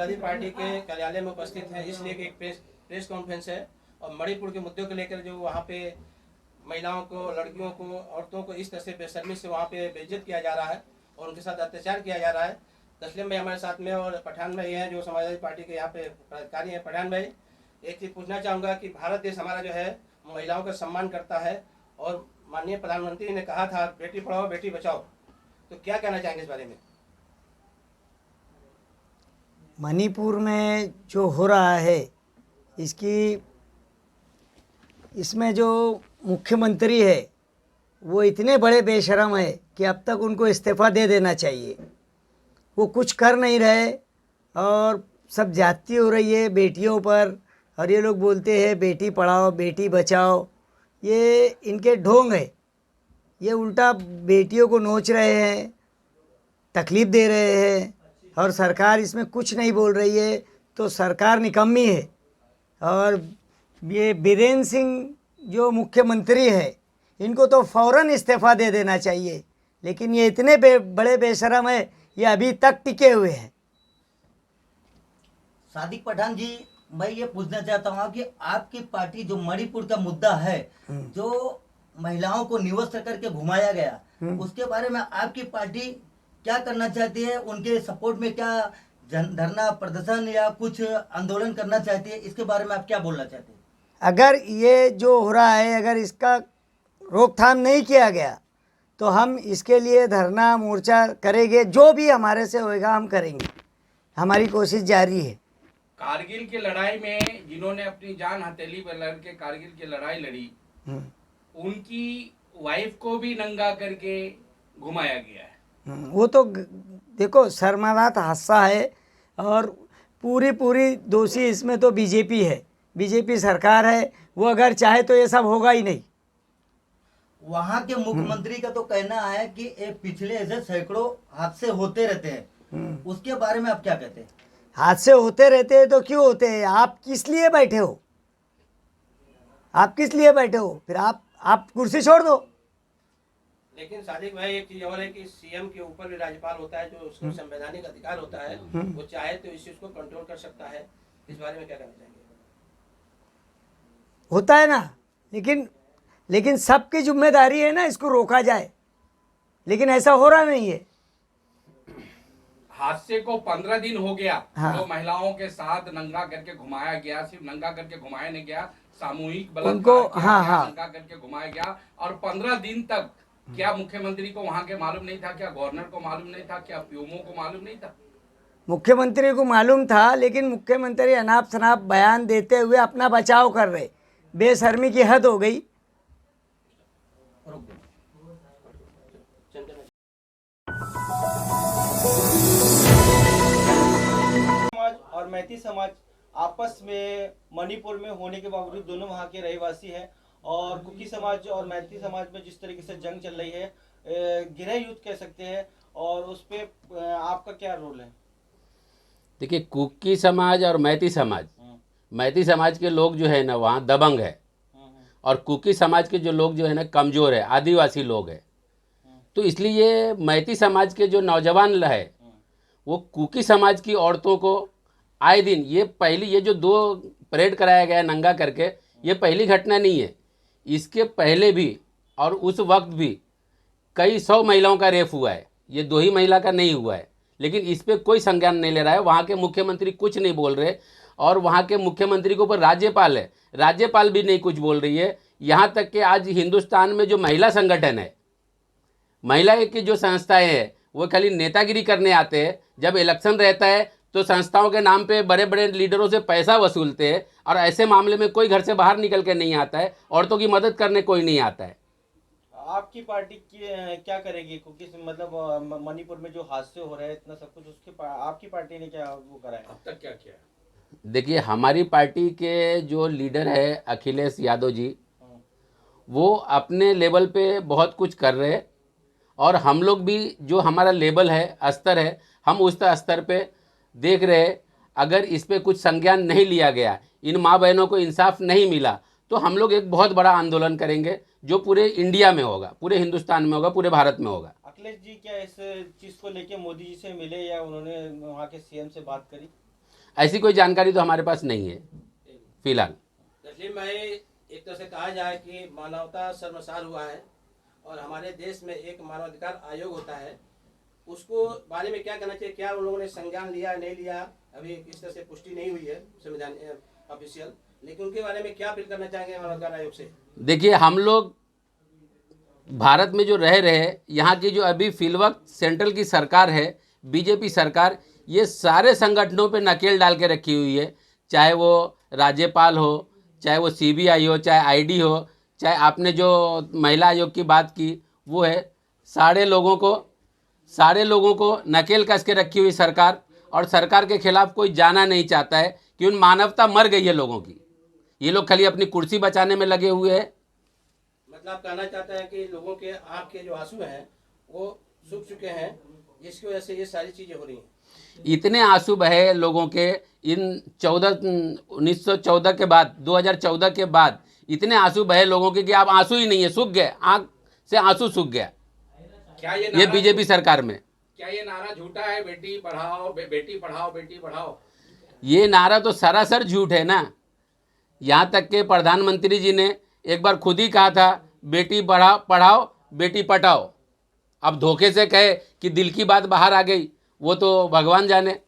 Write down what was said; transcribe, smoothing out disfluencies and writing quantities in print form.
Samajwadi party के कार्यालय में उपस्थित हैं, इसलिए कि एक प्रेस कॉन्फ्रेंस है और मणिपुर के मुद्दों को लेकर जो वहाँ पे महिलाओं को, लड़कियों को, औरतों को इस तरह से बेशर्मी से वहाँ पे बेइज्जत किया जा रहा है और उनके साथ अत्याचार किया जा रहा है। तस्लीम भाई हमारे साथ में और पठान भाई हैं जो समाजवादी पार्टी के यहाँ पे पदाधिकारी हैं। पठान भाई, एक चीज़ पूछना चाहूँगा कि भारत देश हमारा जो है महिलाओं का सम्मान करता है और माननीय प्रधानमंत्री ने कहा था बेटी पढ़ाओ बेटी बचाओ, तो क्या कहना चाहेंगे इस बारे में? मणिपुर में जो हो रहा है इसमें जो मुख्यमंत्री है वो इतने बड़े बेशरम है कि अब तक उनको इस्तीफ़ा दे देना चाहिए। वो कुछ कर नहीं रहे और सब ज्यादती हो रही है बेटियों पर, और ये लोग बोलते हैं बेटी पढ़ाओ बेटी बचाओ। ये इनके ढोंग है। ये उल्टा बेटियों को नोच रहे हैं, तकलीफ़ दे रहे हैं और सरकार इसमें कुछ नहीं बोल रही है, तो सरकार निकम्मी है। और ये बीरेन सिंह जो मुख्यमंत्री है इनको तो फ़ौरन इस्तीफ़ा दे देना चाहिए, लेकिन ये इतने बड़े बेशरम है, ये अभी तक टिके हुए हैं। सादिक पठान जी, मैं ये पूछना चाहता हूँ कि आपकी पार्टी जो मणिपुर का मुद्दा है, जो महिलाओं को निवस्त्र करके घुमाया गया, उसके बारे में आपकी पार्टी क्या करना चाहती है? उनके सपोर्ट में क्या धरना प्रदर्शन या कुछ आंदोलन करना चाहती है? इसके बारे में आप क्या बोलना चाहते हैं? अगर ये जो हो रहा है अगर इसका रोकथाम नहीं किया गया तो हम इसके लिए धरना मोर्चा करेंगे। जो भी हमारे से होएगा हम करेंगे, हमारी कोशिश जारी है। कारगिल की लड़ाई में जिन्होंने अपनी जान हथेली पर लड़ के कारगिल की लड़ाई लड़ी, उनकी वाइफ को भी नंगा करके घुमाया गया है। वो तो देखो शर्मनाक हादसा है और पूरी दोषी इसमें तो बीजेपी है, बीजेपी सरकार है। वो अगर चाहे तो ये सब होगा ही नहीं। वहाँ के मुख्यमंत्री का तो कहना है कि पिछले ऐसे सैकड़ों हादसे होते रहते हैं, उसके बारे में आप क्या कहते हैं? हादसे होते रहते हैं तो क्यों होते हैं? आप किस लिए बैठे हो? आप किस लिए बैठे हो? फिर आप कुर्सी छोड़ दो। लेकिन सादिक भाई एक चीज और है कि सीएम के ऊपर भी राज्यपाल होता है, जो उसको संवैधानिक अधिकार होता है, वो चाहे तो इस चीज को कंट्रोल कर सकता है। इस बारे में क्या कहना चाहेंगे? होता है ना, लेकिन सबकी जिम्मेदारी है ना इसको रोका जाए, लेकिन ऐसा हो रहा नहीं है। हादसे को 15 दिन हो गया। हाँ। तो महिलाओं के साथ नंगा करके घुमाया गया, सिर्फ नंगा करके घुमाया नहीं गया, सामूहिक उनको बलात्कार किया गया, हाँ। नंगा करके घुमाया गया। और 15 दिन तक क्या मुख्यमंत्री को वहां के मालूम नहीं था? क्या गवर्नर को मालूम नहीं था? क्या पीएमओ को मालूम नहीं था? मुख्यमंत्री को मालूम था, लेकिन मुख्यमंत्री अनाप शनाप बयान देते हुए अपना बचाव कर रहे। बेशर्मी की हद हो गई। समाज और मैती समाज आपस में मणिपुर में होने के बावजूद दोनों वहाँ के रहवासी हैं, और कुकी समाज और मैती समाज में जिस तरीके से जंग चल रही है, गृह युद्ध कह सकते हैं, और उस पे आपका क्या रोल है? देखिए, कुकी समाज और मैती समाज के लोग जो है ना वहाँ दबंग है, और कुकी समाज के जो लोग जो है ना कमज़ोर है, आदिवासी लोग है। तो इसलिए मैती समाज के जो नौजवान है वो कुकी समाज की औरतों को आए दिन ये जो 2 परेड कराया गया नंगा करके, ये पहली घटना नहीं है। इसके पहले भी और उस वक्त भी कई 100 महिलाओं का रेप हुआ है। ये 2 ही महिला का नहीं हुआ है, लेकिन इस पर कोई संज्ञान नहीं ले रहा है। वहाँ के मुख्यमंत्री कुछ नहीं बोल रहे, और वहाँ के मुख्यमंत्री के ऊपर राज्यपाल है, राज्यपाल भी नहीं कुछ बोल रही है। यहाँ तक कि आज हिंदुस्तान में जो महिला संगठन है, महिला की जो संस्थाएं हैं, वो खाली नेतागिरी करने आते हैं। जब इलेक्शन रहता है तो संस्थाओं के नाम पे बड़े बड़े लीडरों से पैसा वसूलते हैं, और ऐसे मामले में कोई घर से बाहर निकल के नहीं आता है, औरतों की मदद करने कोई नहीं आता है। आपकी पार्टी क्या करेगी? क्योंकि मतलब मणिपुर में जो हादसे हो रहे हैं इतना सब कुछ, उसके आपकी पार्टी ने क्या वो करा है? अब तक क्या किया? देखिए, हमारी पार्टी के जो लीडर है अखिलेश यादव जी, वो अपने लेवल पे बहुत कुछ कर रहे हैं, और हम लोग भी जो हमारा लेवल है, स्तर है, हम उस स्तर पे देख रहे। अगर इस पे कुछ संज्ञान नहीं लिया गया, इन माँ बहनों को इंसाफ नहीं मिला, तो हम लोग एक बहुत बड़ा आंदोलन करेंगे जो पूरे इंडिया में होगा, पूरे हिंदुस्तान में होगा, पूरे भारत में होगा। अखिलेश जी क्या इस चीज को लेके मोदी जी से मिले या उन्होंने वहाँ के सीएम से बात करी? ऐसी कोई जानकारी तो हमारे पास नहीं है फिलहाल। इसलिए मैं एक तरह से कहा जाए कि मानवता शर्मसार हुआ है और हमारे देश में एक मानवाधिकार आयोग होता है, उसको बारे में क्या कहना चाहिए? क्या उन लोगों ने संज्ञान लिया नहीं लिया, अभी इस तरह से पुष्टि नहीं हुई है संविधान ऑफिशियल, लेकिन उनके बारे में क्या अपील करना चाहेंगे मानवाधिकार आयोग से? देखिए, हम लोग भारत में जो रह रहे हैं, यहाँ की जो अभी फिलवक्त सेंट्रल की सरकार है, बीजेपी सरकार, ये सारे संगठनों पे नकेल डाल के रखी हुई है, चाहे वो राज्यपाल हो, चाहे वो सीबीआई हो, चाहे आईडी हो, चाहे आपने जो महिला आयोग की बात की वो है, सारे लोगों को नकेल कस के रखी हुई सरकार, और सरकार के खिलाफ कोई जाना नहीं चाहता है कि उन मानवता मर गई है लोगों की। ये लोग खाली अपनी कुर्सी बचाने में लगे हुए हैं। मतलब कहना चाहते हैं कि लोगों के आँख के जो आंसू हैं वो सूख चुके हैं, जिसकी वजह से ये सारी चीज़ें हो रही हैं। इतने आंसू बहे लोगों के इन 1914 के बाद, 2014 के बाद इतने आंसू बहे लोगों के कि अब आंसू ही नहीं है, सूख गए, आंख से आंसू सूख गया। क्या ये बीजेपी सरकार में क्या ये नारा झूठा है, बेटी पढ़ाओ बेटी पढ़ाओ बेटी पढ़ाओ? ये नारा तो सरासर झूठ है ना। यहाँ तक के प्रधानमंत्री जी ने एक बार खुद ही कहा था बेटी पढ़ाओ बेटी पटाओ। अब धोखे से कहे कि दिल की बात बाहर आ गई, वो तो भगवान जाने।